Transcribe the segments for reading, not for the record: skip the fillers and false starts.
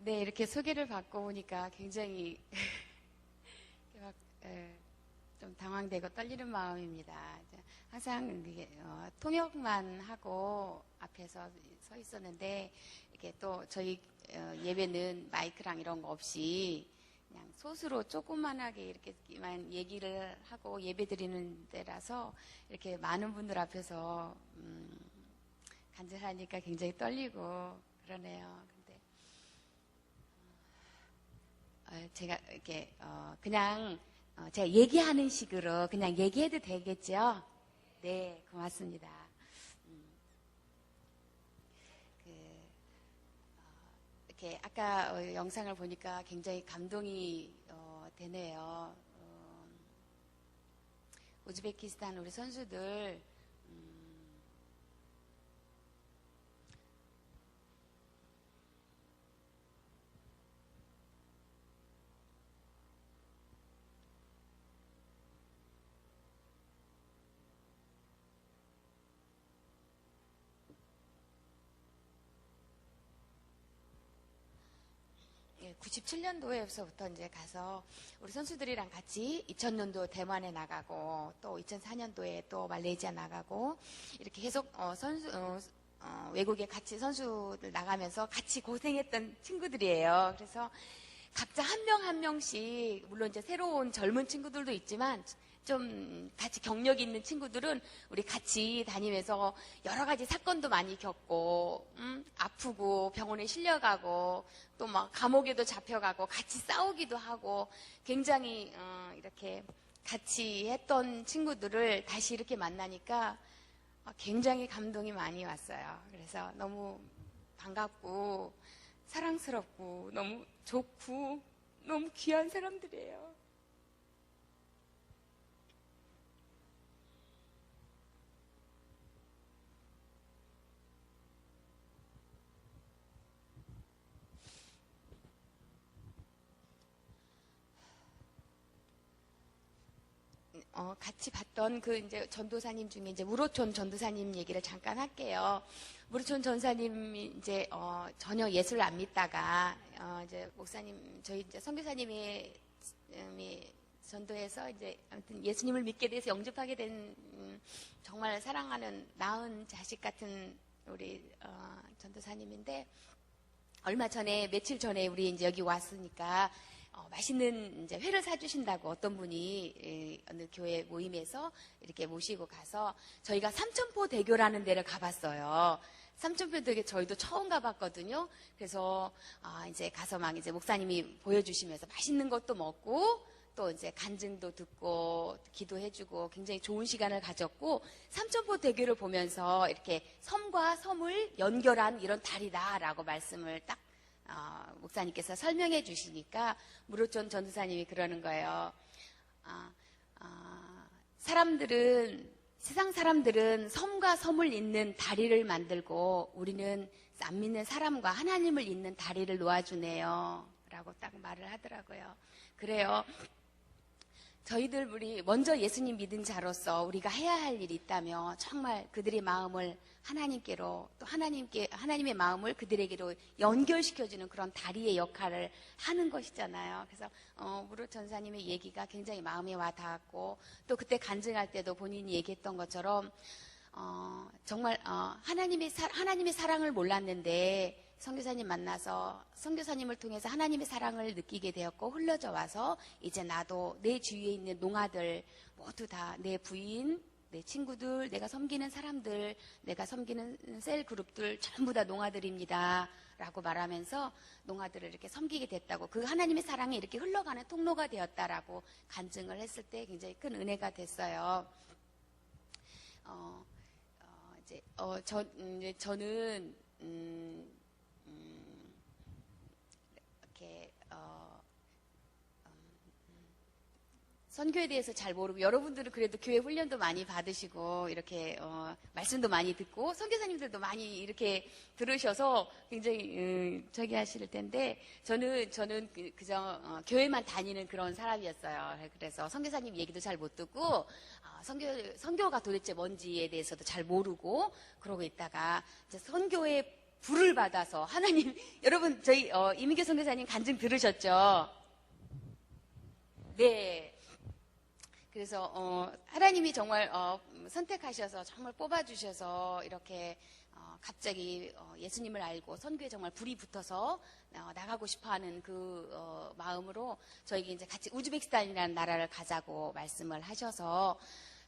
네, 이렇게 소개를 받고 오니까 굉장히 막, 좀 당황되고 떨리는 마음입니다. 항상 이게, 통역만 하고 앞에서 서 있었는데 이렇게 또 저희 예배는 마이크랑 이런 거 없이 그냥 소수로 조그만하게 이렇게만 얘기를 하고 예배 드리는 데라서 이렇게 많은 분들 앞에서 간절하니까 굉장히 떨리고 그러네요. 근데 제가 이렇게 그냥 제가 얘기하는 식으로 그냥 얘기해도 되겠죠? 네, 고맙습니다. 이렇게 아까 영상을 보니까 굉장히 감동이 되네요. 우즈베키스탄 우리 선수들 예, 97년도에서부터 이제 가서 우리 선수들이랑 같이 2000년도 대만에 나가고 또 2004년도에 또 말레이시아 나가고 이렇게 계속 외국에 같이 선수들 나가면서 같이 고생했던 친구들이에요. 그래서 각자 한 명 한 명씩 물론 이제 새로운 젊은 친구들도 있지만 좀 같이 경력 있는 친구들은 우리 같이 다니면서 여러 가지 사건도 많이 겪고 아프고 병원에 실려가고 또 막 감옥에도 잡혀가고 같이 싸우기도 하고 굉장히 이렇게 같이 했던 친구들을 다시 이렇게 만나니까 굉장히 감동이 많이 왔어요. 그래서 너무 반갑고 사랑스럽고 너무 좋고 너무 귀한 사람들이에요. 같이 봤던 그 이제 전도사님 중에 이제 무로촌 전도사님 얘기를 잠깐 할게요. 무로촌 전사님이 이제 전혀 예수를 안 믿다가 이제 목사님 저희 이제 선교사님이 전도해서 이제 아무튼 예수님을 믿게 돼서 영접하게 된 정말 사랑하는 나은 자식 같은 우리 전도사님인데 얼마 전에 며칠 전에 우리 이제 여기 왔으니까 맛있는 이제 회를 사주신다고 어떤 분이 어느 교회 모임에서 이렇게 모시고 가서 저희가 삼천포 대교라는 데를 가봤어요. 삼천포 대교 저희도 처음 가봤거든요. 그래서 이제 가서 막 이제 목사님이 보여주시면서 맛있는 것도 먹고 또 이제 간증도 듣고 기도해주고 굉장히 좋은 시간을 가졌고 삼천포 대교를 보면서 이렇게 섬과 섬을 연결한 이런 다리다라고 말씀을 딱 목사님께서 설명해 주시니까 무로촌 전도사님이 그러는 거예요. 세상 사람들은 섬과 섬을 잇는 다리를 만들고 우리는 안 믿는 사람과 하나님을 잇는 다리를 놓아주네요. 라고 딱 말을 하더라고요. 그래요. 저희들 우리 먼저 예수님 믿은 자로서 우리가 해야 할 일이 있다면 정말 그들의 마음을 하나님께로 또 하나님의 마음을 그들에게로 연결시켜주는 그런 다리의 역할을 하는 것이잖아요. 그래서 무로 전사님의 얘기가 굉장히 마음에 와닿았고 또 그때 간증할 때도 본인이 얘기했던 것처럼 정말 하나님의 사랑을 몰랐는데 선교사님 만나서 선교사님을 통해서 하나님의 사랑을 느끼게 되었고 흘러져 와서 이제 나도 내 주위에 있는 농아들 모두 다 내 부인, 내 친구들, 내가 섬기는 사람들, 내가 섬기는 셀 그룹들 전부 다 농아들입니다. 라고 말하면서 농아들을 이렇게 섬기게 됐다고 그 하나님의 사랑이 이렇게 흘러가는 통로가 되었다라고 간증을 했을 때 굉장히 큰 은혜가 됐어요. 저는 이렇게 선교에 대해서 잘 모르고 여러분들은 그래도 교회 훈련도 많이 받으시고 이렇게 말씀도 많이 듣고 선교사님들도 많이 이렇게 들으셔서 굉장히 저기 하실 텐데 저는 그저 교회만 다니는 그런 사람이었어요. 그래서 선교사님 얘기도 잘 못 듣고 선교가 도대체 뭔지에 대해서도 잘 모르고 그러고 있다가 이제 선교의 불을 받아서 하나님, 여러분 저희 이민교 선교사님 간증 들으셨죠? 네. 그래서 하나님이 정말 선택하셔서 정말 뽑아주셔서 이렇게 갑자기 예수님을 알고 선교에 정말 불이 붙어서 나가고 싶어하는 그 마음으로 저에게 이제 같이 우즈베키스탄이라는 나라를 가자고 말씀을 하셔서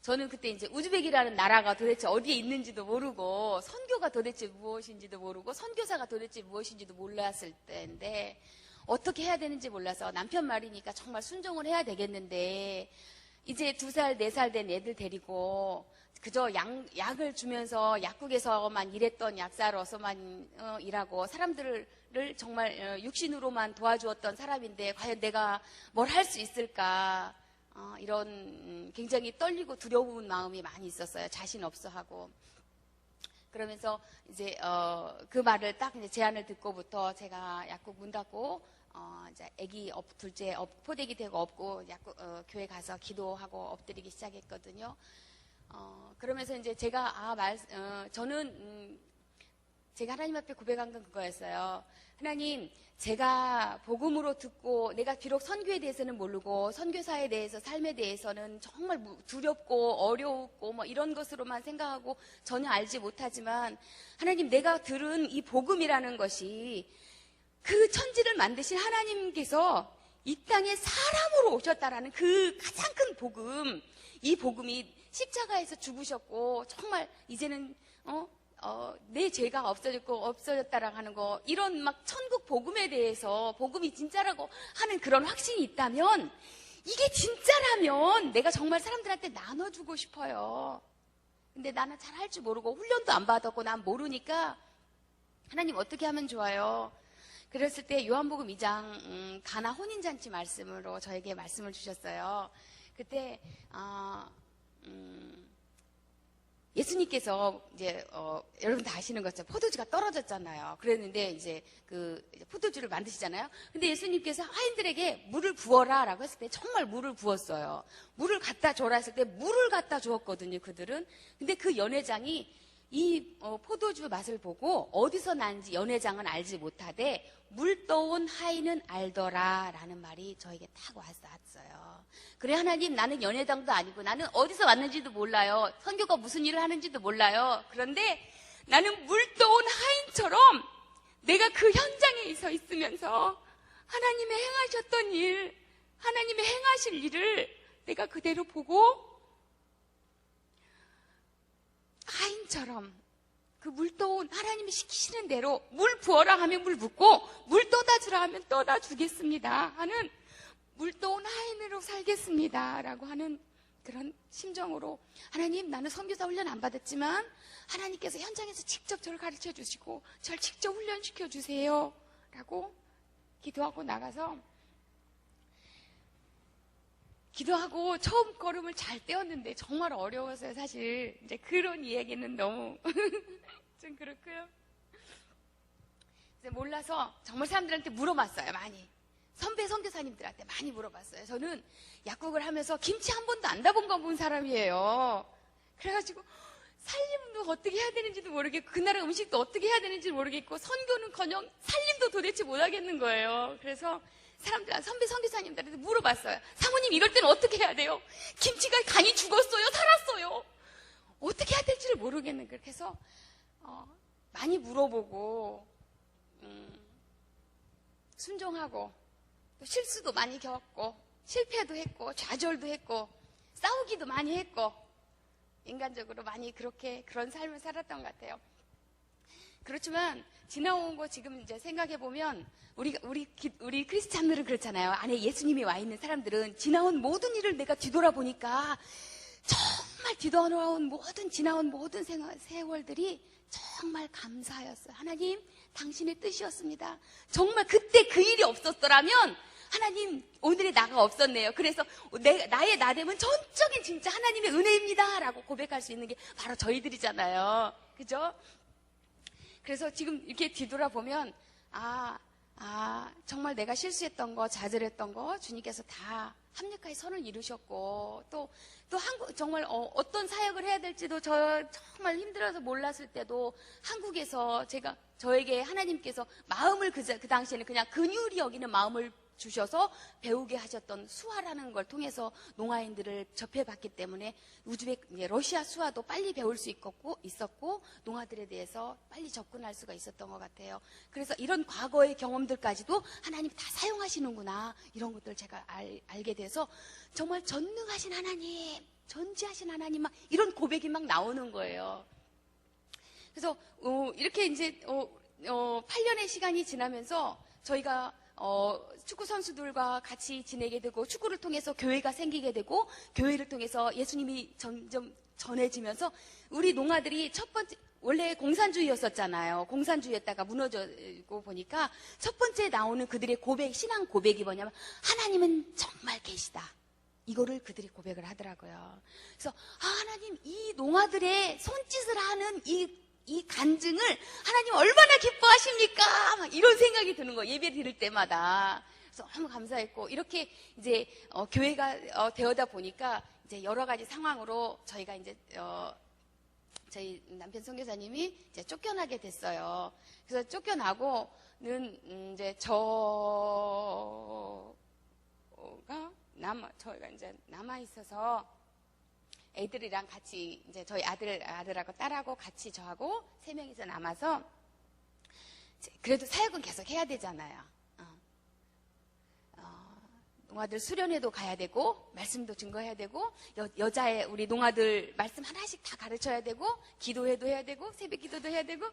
저는 그때 이제 우즈벡이라는 나라가 도대체 어디에 있는지도 모르고 선교가 도대체 무엇인지도 모르고 선교사가 도대체 무엇인지도 몰랐을 때인데 어떻게 해야 되는지 몰라서 남편 말이니까 정말 순종을 해야 되겠는데 이제 2살, 4살 된 애들 데리고 그저 약을 주면서 약국에서만 일했던 약사로서만 일하고 사람들을 정말 육신으로만 도와주었던 사람인데 과연 내가 뭘 할 수 있을까 이런 굉장히 떨리고 두려운 마음이 많이 있었어요. 자신 없어 하고. 그러면서 이제 그 말을 딱 이제 제안을 듣고부터 제가 약국 문 닫고 이제 아기 둘째 포대기 되고 업고 약국 교회 가서 기도하고 엎드리기 시작했거든요. 그러면서 이제 제가 저는 제가 하나님 앞에 고백한 건 그거였어요. 하나님, 제가 복음으로 듣고 내가 비록 선교에 대해서는 모르고 선교사에 대해서 삶에 대해서는 정말 두렵고 어려웠고 뭐 이런 것으로만 생각하고 전혀 알지 못하지만 하나님, 내가 들은 이 복음이라는 것이 그 천지를 만드신 하나님께서 이 땅에 사람으로 오셨다라는 그 가장 큰 복음, 이 복음이 십자가에서 죽으셨고 정말 이제는 내 죄가 없어졌다라고 하는 거, 이런 막 천국 복음에 대해서 복음이 진짜라고 하는 그런 확신이 있다면, 이게 진짜라면 내가 정말 사람들한테 나눠주고 싶어요. 근데 나는 잘 할 줄 모르고 훈련도 안 받았고 난 모르니까 하나님 어떻게 하면 좋아요? 그랬을 때 요한복음 2장 가나 혼인잔치 말씀으로 저에게 말씀을 주셨어요. 그때 예수님께서 이제 여러분 다 아시는 것처럼 포도주가 떨어졌잖아요. 그랬는데 이제 그 포도주를 만드시잖아요. 근데 예수님께서 하인들에게 물을 부어라라고 했을 때 정말 물을 부었어요. 물을 갖다 줘라 했을 때 물을 갖다 주었거든요, 그들은. 근데 그 연회장이 이 포도주 맛을 보고 어디서 난지 연회장은 알지 못하되 물 떠온 하인은 알더라 라는 말이 저에게 딱 왔어요. 그래, 하나님, 나는 연회장도 아니고 나는 어디서 왔는지도 몰라요. 선교가 무슨 일을 하는지도 몰라요. 그런데 나는 물 떠온 하인처럼 내가 그 현장에 서 있으면서 하나님의 행하셨던 일, 하나님의 행하실 일을 내가 그대로 보고 하인처럼 그 물 떠온 하나님이 시키시는 대로 물 부어라 하면 물 붓고 물 떠다 주라 하면 떠다 주겠습니다 하는, 물 떠온 하인으로 살겠습니다 라고 하는 그런 심정으로, 하나님, 나는 선교사 훈련 안 받았지만 하나님께서 현장에서 직접 저를 가르쳐 주시고 저를 직접 훈련시켜 주세요 라고 기도하고 나가서, 기도하고 처음 걸음을 잘 떼었는데 정말 어려웠어요. 사실 이제 그런 이야기는 너무 좀 그렇고요. 이제 몰라서 정말 사람들한테 물어봤어요. 많이. 선배 선교사님들한테 많이 물어봤어요. 저는 약국을 하면서 김치 한 번도 안 담은 사람이에요. 그래가지고 살림도 어떻게 해야 되는지도 모르겠고 그 나라 음식도 어떻게 해야 되는지도 모르겠고 선교는커녕 살림도 도대체 못하겠는 거예요. 그래서 선배 선교사님들한테 물어봤어요. 사모님, 이럴 때는 어떻게 해야 돼요? 김치가 간이 죽었어요? 살았어요? 어떻게 해야 될지를 모르겠는 거예요. 그래서 많이 물어보고 순종하고 또 실수도 많이 겪고 실패도 했고 좌절도 했고 싸우기도 많이 했고 인간적으로 많이 그런 삶을 살았던 것 같아요. 그렇지만 지나온 거 지금 이제 생각해 보면 우리 크리스찬들은 그렇잖아요. 안에 예수님이 와 있는 사람들은 지나온 모든 일을 내가 뒤돌아보니까 정말 지나온 모든 세월들이 정말 감사하였어요. 하나님, 당신의 뜻이었습니다. 정말 그때 그 일이 없었더라면 하나님, 오늘의 나가 없었네요. 그래서 나의 나됨은 전적인 진짜 하나님의 은혜입니다 라고 고백할 수 있는 게 바로 저희들이잖아요. 그죠? 그래서 지금 이렇게 뒤돌아보면 정말 내가 실수했던 거, 좌절했던 거 주님께서 다 합력하여 선을 이루셨고, 또 한국, 정말 어떤 사역을 해야 될지도 정말 힘들어서 몰랐을 때도 한국에서 저에게 하나님께서 마음을 그 당시에는 그냥 긍휼히 여기는 마음을 주셔서 배우게 하셨던 수화라는 걸 통해서 농아인들을 접해봤기 때문에 러시아 수화도 빨리 배울 수 있었고 농아들에 대해서 빨리 접근할 수가 있었던 것 같아요. 그래서 이런 과거의 경험들까지도 하나님이 다 사용하시는구나, 이런 것들 제가 알게 돼서 정말 전능하신 하나님, 전지하신 하나님, 막 이런 고백이 막 나오는 거예요. 그래서 이렇게 이제 8년의 시간이 지나면서 저희가 축구 선수들과 같이 지내게 되고, 축구를 통해서 교회가 생기게 되고, 교회를 통해서 예수님이 점점 전해지면서 우리 농아들이 첫 번째, 원래 공산주의였었잖아요. 공산주의였다가 무너지고 보니까 첫 번째 나오는 그들의 고백, 신앙 고백이 뭐냐면 하나님은 정말 계시다, 이거를 그들이 고백을 하더라고요. 그래서 하나님, 이 농아들의 손짓을 하는 이 간증을 하나님 얼마나 기뻐하십니까? 막 이런 생각이 드는 거예요. 예배 드릴 때마다. 그래서 너무 감사했고, 이렇게 이제 교회가 되어다 보니까 이제 여러 가지 상황으로 저희가 이제 저희 남편 선교사님이 이제 쫓겨나게 됐어요. 그래서 쫓겨나고는 이제 저희가 이제 남아 있어서 애들이랑 같이, 이제 저희 아들하고 딸하고 같이 저하고 3명이서 남아서, 그래도 사역은 계속 해야 되잖아요. 농아들 수련회도 가야 되고, 말씀도 증거해야 되고, 여자의 우리 농아들 말씀 하나씩 다 가르쳐야 되고, 기도회도 해야 되고, 새벽 기도도 해야 되고,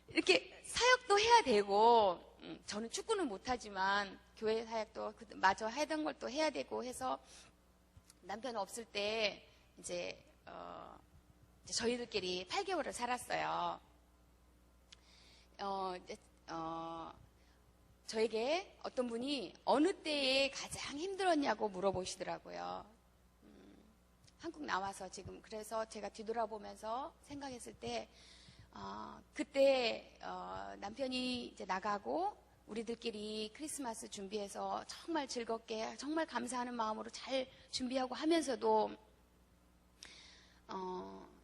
이렇게 사역도 해야 되고, 저는 축구는 못하지만 교회 사역도 마저 하던 걸 또 해야 되고 해서, 남편 없을 때 이제 저희들끼리 8개월을 살았어요. 저에게 어떤 분이 어느 때에 가장 힘들었냐고 물어보시더라고요. 한국 나와서 지금. 그래서 제가 뒤돌아보면서 생각했을 때, 그때 남편이 이제 나가고 우리들끼리 크리스마스 준비해서 정말 즐겁게, 정말 감사하는 마음으로 잘 준비하고 하면서도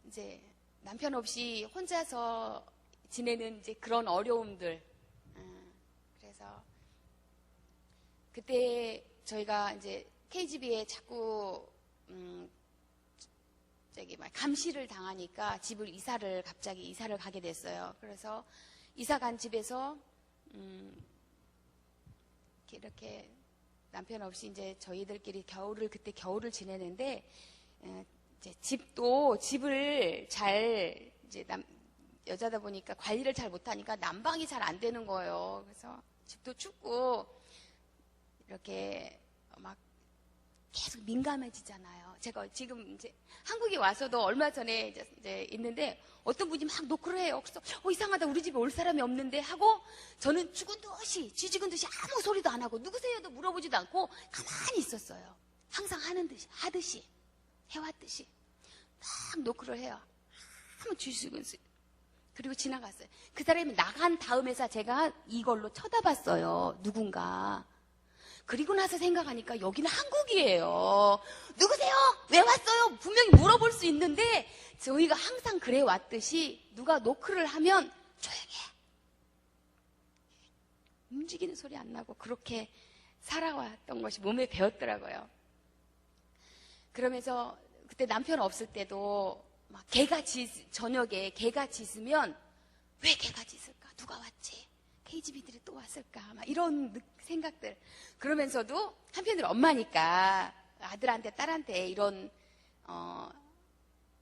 이제 남편 없이 혼자서 지내는 이제 그런 어려움들. 그래서 그때 저희가 이제 KGB에 자꾸 감시를 당하니까 갑자기 이사를 가게 됐어요. 그래서 이사 간 집에서 이렇게 남편 없이 이제 저희들끼리 그때 겨울을 지내는데, 이제 집을 잘, 이제 여자다 보니까 관리를 잘 못하니까 난방이 잘 안 되는 거예요. 그래서 집도 춥고 이렇게 막 계속 민감해지잖아요. 제가 지금 이제 한국에 와서도 얼마 전에 이제 있는데 어떤 분이 막 노크를 해요. 그래서 이상하다, 우리 집에 올 사람이 없는데 하고, 저는 죽은 듯이 쥐죽은 듯이 아무 소리도 안 하고 누구세요도 물어보지도 않고 가만히 있었어요. 항상 하듯이 해왔듯이 막 노크를 해요. 아무 쥐죽은 듯이. 그리고 지나갔어요. 그 사람이 나간 다음 회사 제가 이걸로 쳐다봤어요. 누군가. 그리고 나서 생각하니까 여기는 한국이에요. 누구세요? 왜 왔어요? 분명히 물어볼 수 있는데 저희가 항상 그래 왔듯이 누가 노크를 하면 조용히 해. 움직이는 소리 안 나고 그렇게 살아왔던 것이 몸에 배었더라고요. 그러면서 그때 남편 없을 때도 막 저녁에 개가 짖으면 왜 개가 짖을까? 누가 왔지? KGB들이 또 왔을까? 막 이런 생각들. 그러면서도 한편으로 엄마니까 아들한테 딸한테 이런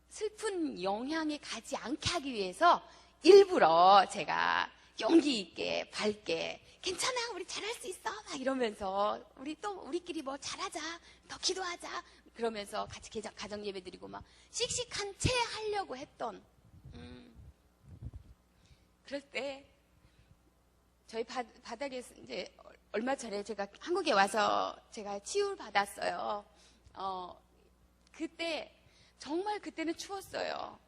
슬픈 영향이 가지 않게 하기 위해서 일부러 제가 용기 있게 밝게 괜찮아, 우리 잘할 수 있어 막 이러면서 우리끼리 뭐 잘하자, 더 기도하자 그러면서 같이 가정 예배 드리고 막 씩씩한 채 하려고 했던 그럴 때 저희 바닥에서 이제 얼마 전에 제가 한국에 와서 제가 치유를 받았어요. 정말 그때는 추웠어요.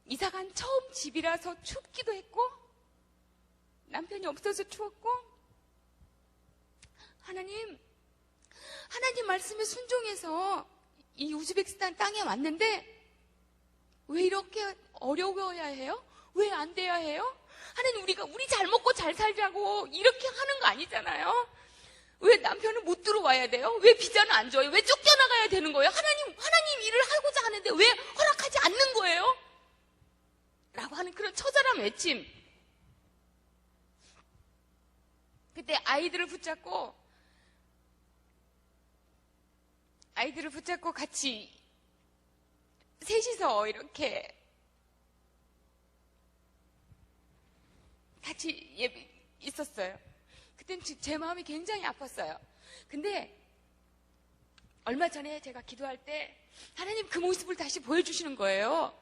이사간 처음 집이라서 춥기도 했고 남편이 없어서 추웠고, 하나님 하나님 말씀에 순종해서 이 우즈베키스탄 땅에 왔는데 왜 이렇게 어려워야 해요? 왜 안 돼야 해요? 하나님, 우리 잘 먹고 잘 살자고 이렇게 하는 거 아니잖아요. 왜 남편은 못 들어와야 돼요? 왜 비자는 안 줘요? 왜 쫓겨나가야 되는 거예요? 하나님 일을 하고자 하는데 왜 허락하지 않는 거예요? 라고 하는 그런 처절한 외침. 그때 아이들을 붙잡고 같이 셋이서 이렇게 같이 있었어요. 그땐 제 마음이 굉장히 아팠어요. 근데 얼마 전에 제가 기도할 때 하나님 그 모습을 다시 보여주시는 거예요.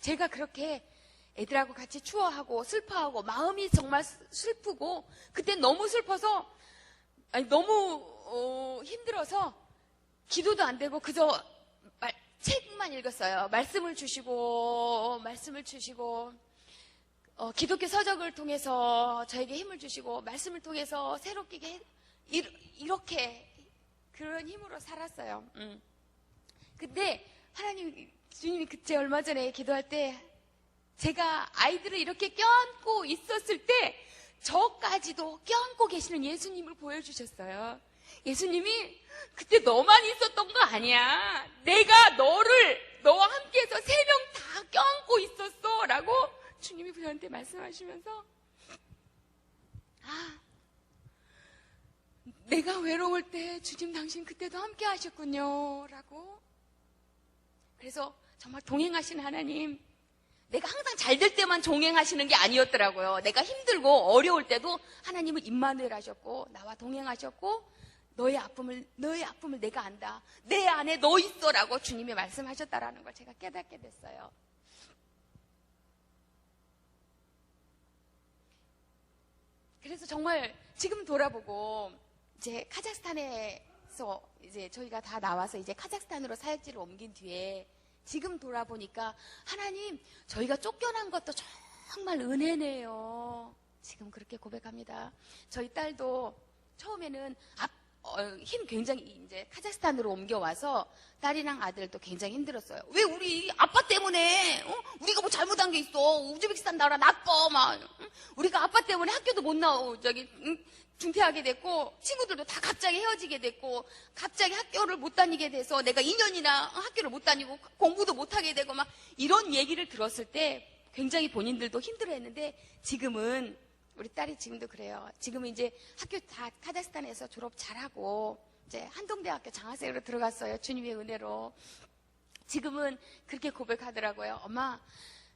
제가 그렇게 애들하고 같이 추워하고 슬퍼하고 마음이 정말 슬프고 그때 너무 슬퍼서 너무 힘들어서 기도도 안 되고 그저 책만 읽었어요. 말씀을 주시고 기독교 서적을 통해서 저에게 힘을 주시고 말씀을 통해서 새롭게 이렇게 그런 힘으로 살았어요. 근데 주님이 그때 얼마 전에 기도할 때 제가 아이들을 이렇게 껴안고 있었을 때 저까지도 껴안고 계시는 예수님을 보여주셨어요. 예수님이 그때 너만 있었던 거 아니야. 내가 너와 함께해서 3명 다 껴안고 있었어 라고 주님이 저한테 말씀하시면서 내가 외로울 때 주님 당신 그때도 함께 하셨군요 라고. 그래서 정말 동행하신 하나님, 내가 항상 잘 될 때만 동행하시는 게 아니었더라고요. 내가 힘들고 어려울 때도 하나님은 임마누엘 하셨고 나와 동행하셨고 너의 아픔을 내가 안다. 내 안에 너 있어라고 주님이 말씀하셨다라는 걸 제가 깨닫게 됐어요. 그래서 정말 지금 돌아보고 이제 카자흐스탄에서 이제 저희가 다 나와서 이제 카자흐스탄으로 사역지를 옮긴 뒤에 지금 돌아보니까 하나님, 저희가 쫓겨난 것도 정말 은혜네요. 지금 그렇게 고백합니다. 저희 딸도 처음에는 힘 굉장히 이제 카자흐스탄으로 옮겨와서 딸이랑 아들도 굉장히 힘들었어요. 왜 우리 아빠 때문에 우리가 뭐 잘못한 게 있어? 우즈베키스탄 나라 나빠 막 우리가 아빠 때문에 학교도 못 나오고 중퇴하게 됐고 친구들도 다 갑자기 헤어지게 됐고 갑자기 학교를 못 다니게 돼서 내가 2년이나 학교를 못 다니고 공부도 못 하게 되고 막 이런 얘기를 들었을 때 굉장히 본인들도 힘들어했는데 지금은 우리 딸이 지금도 그래요. 지금은 이제 학교 다 카자흐스탄에서 졸업 잘하고 이제 한동대학교 장학생으로 들어갔어요. 주님의 은혜로. 지금은 그렇게 고백하더라고요. 엄마,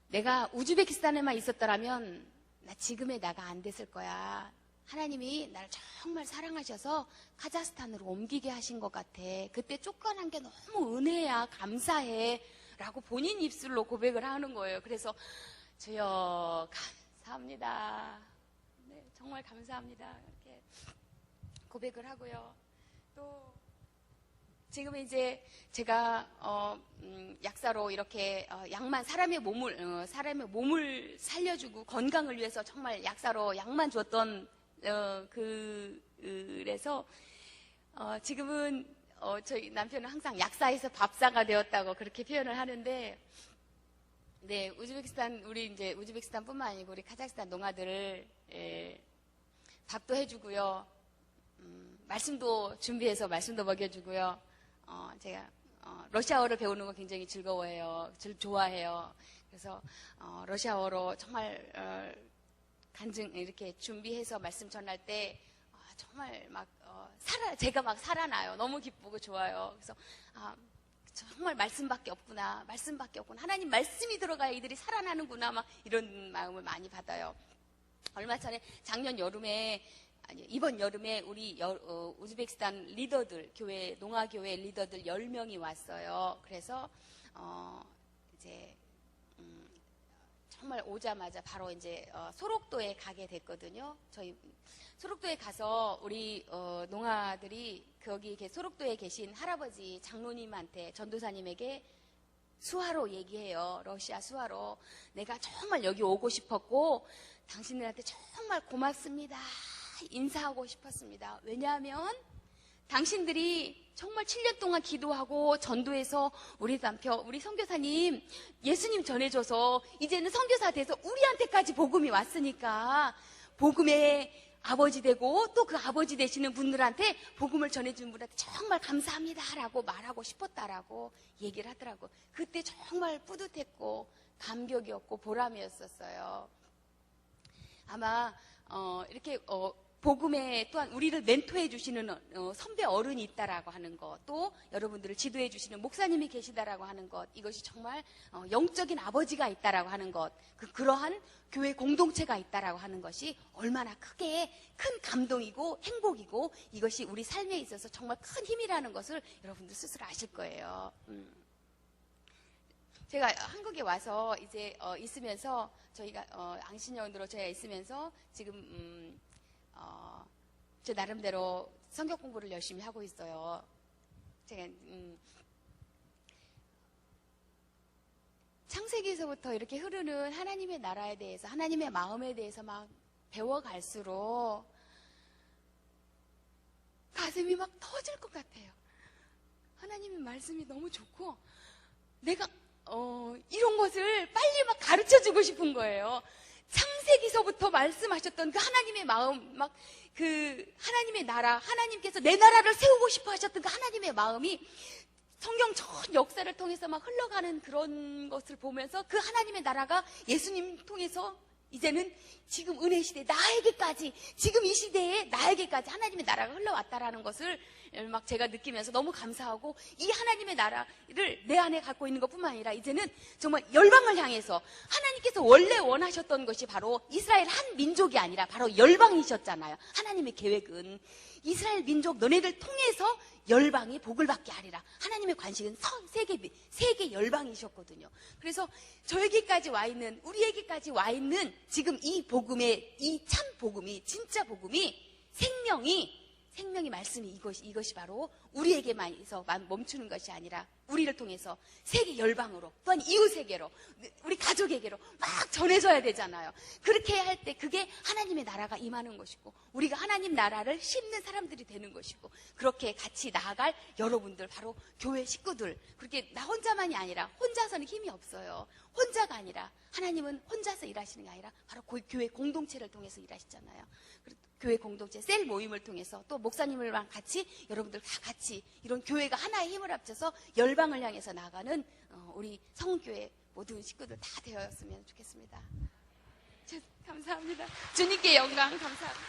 내가 우즈베키스탄에만 있었더라면 나 지금의 나가 안 됐을 거야. 하나님이 나를 정말 사랑하셔서 카자흐스탄으로 옮기게 하신 것 같아. 그때 쫓겨난 게 너무 은혜야. 감사해. 라고 본인 입술로 고백을 하는 거예요. 그래서 주여 감사합니다. 네, 정말 감사합니다. 이렇게 고백을 하고요. 또 지금은 이제 제가 약사로 이렇게 사람의 몸을 살려주고 건강을 위해서 정말 약사로 약만 줬던 그래서 지금은 저희 남편은 항상 약사에서 밥사가 되었다고 그렇게 표현을 하는데, 네, 우즈베키스탄뿐만 아니고 우리 카자흐스탄 농아들을 밥도 해주고요, 말씀도 준비해서 말씀도 먹여주고요. 제가 러시아어를 배우는 거 굉장히 즐거워해요. 좋아해요. 그래서 러시아어로 정말 간증 이렇게 준비해서 말씀 전할 때 정말 제가 막 살아나요. 너무 기쁘고 좋아요. 그래서 정말 말씀밖에 없구나. 하나님 말씀이 들어가야 이들이 살아나는구나. 막 이런 마음을 많이 받아요. 얼마 전에 이번 여름에 우리 우즈베키스탄 리더들, 농아교회 리더들 10명이 왔어요. 그래서 이제 정말 오자마자 바로 이제 소록도에 가게 됐거든요. 저희 소록도에 가서 우리 농아들이 거기 소록도에 계신 할아버지 장로님한테, 전도사님에게 수화로 얘기해요. 러시아 수화로. 내가 정말 여기 오고 싶었고 당신들한테 정말 고맙습니다. 인사하고 싶었습니다. 왜냐하면 당신들이 정말 7년 동안 기도하고 전도해서 우리 남편, 우리 선교사님 예수님 전해줘서 이제는 선교사 돼서 우리한테까지 복음이 왔으니까 복음의 아버지 되고 또 그 아버지 되시는 분들한테 복음을 전해주는 분한테 정말 감사합니다라고 말하고 싶었다라고 얘기를 하더라고. 그때 정말 뿌듯했고 감격이었고 보람이었었어요. 아마 이렇게 복음에 또한 우리를 멘토해 주시는 선배 어른이 있다라고 하는 것, 또 여러분들을 지도해 주시는 목사님이 계시다라고 하는 것, 이것이 정말 영적인 아버지가 있다라고 하는 것, 그러한 교회 공동체가 있다라고 하는 것이 얼마나 크게 큰 감동이고 행복이고 이것이 우리 삶에 있어서 정말 큰 힘이라는 것을 여러분들 스스로 아실 거예요. 제가 한국에 와서 이제 있으면서 저희가 앙신년으로 제가 있으면서 지금 제 나름대로 성경 공부를 열심히 하고 있어요. 제가 창세기에서부터 이렇게 흐르는 하나님의 나라에 대해서, 하나님의 마음에 대해서 막 배워갈수록 가슴이 막 터질 것 같아요. 하나님의 말씀이 너무 좋고 내가 이런 것을 빨리 막 가르쳐주고 싶은 거예요. 창세기서부터 말씀하셨던 그 하나님의 마음, 막 그 하나님의 나라, 하나님께서 내 나라를 세우고 싶어 하셨던 그 하나님의 마음이 성경 전 역사를 통해서 막 흘러가는 그런 것을 보면서 그 하나님의 나라가 예수님 통해서 이제는 지금 은혜 시대 나에게까지, 지금 이 시대에 나에게까지 하나님의 나라가 흘러왔다라는 것을 막 제가 느끼면서 너무 감사하고, 이 하나님의 나라를 내 안에 갖고 있는 것뿐만 아니라 이제는 정말 열방을 향해서 하나님께서 원래 원하셨던 것이 바로 이스라엘 한 민족이 아니라 바로 열방이셨잖아요. 하나님의 계획은 이스라엘 민족 너네들 통해서 열방이 복을 받게 하리라. 하나님의 관식은 세계 열방이셨거든요. 그래서 저에게까지 와 있는, 우리에게까지 와 있는 지금 이 복음의, 이 참 복음이, 진짜 복음이, 생명이 말씀이 이것이 바로 우리에게만서 멈추는 것이 아니라 우리를 통해서 세계 열방으로, 또한 이웃에게로, 우리 가족에게로 막 전해져야 되잖아요. 그렇게 할 때 그게 하나님의 나라가 임하는 것이고 우리가 하나님 나라를 심는 사람들이 되는 것이고, 그렇게 같이 나아갈 여러분들, 바로 교회 식구들, 그렇게 나 혼자만이 아니라, 혼자서는 힘이 없어요. 혼자가 아니라, 하나님은 혼자서 일하시는 게 아니라 바로 교회 공동체를 통해서 일하시잖아요. 교회 공동체 셀 모임을 통해서, 또 목사님들랑 같이, 여러분들 다 같이 이런 교회가 하나의 힘을 합쳐서 열방을 향해서 나가는 우리 성교회 모든 식구들 다 되었으면 좋겠습니다. 감사합니다. 주님께 영광 감사합니다.